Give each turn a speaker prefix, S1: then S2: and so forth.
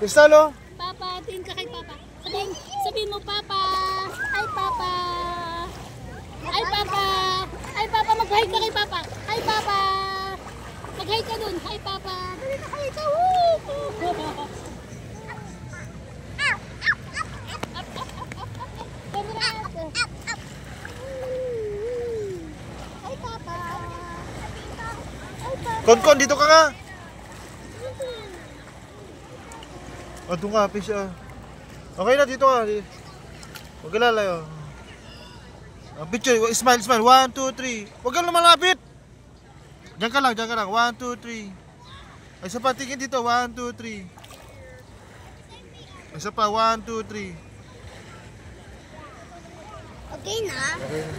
S1: Cristalo?
S2: Papa, tingin ka kay Papa. Sabihin mo, Papa. Hi, Papa. Hi, Papa. Hi, Papa. Mag-hi ka kay Papa. Hi, Papa. Mag-hi ka dun. Hi, Papa. Dali na, hi ka. Woo! Hi, Papa.
S1: Kon, dito ka nga. O, doon ka, fish. Okay na, dito ka. Huwag ka lalayo. Picture, smile. 1, 2, 3. Huwag kang lumalapit. Diyan ka lang. 1, 2, 3. Ay, isa pa, tingin dito. 1, 2, 3. Isa pa, 1, 2, 3.
S2: Okay na.
S1: Okay na.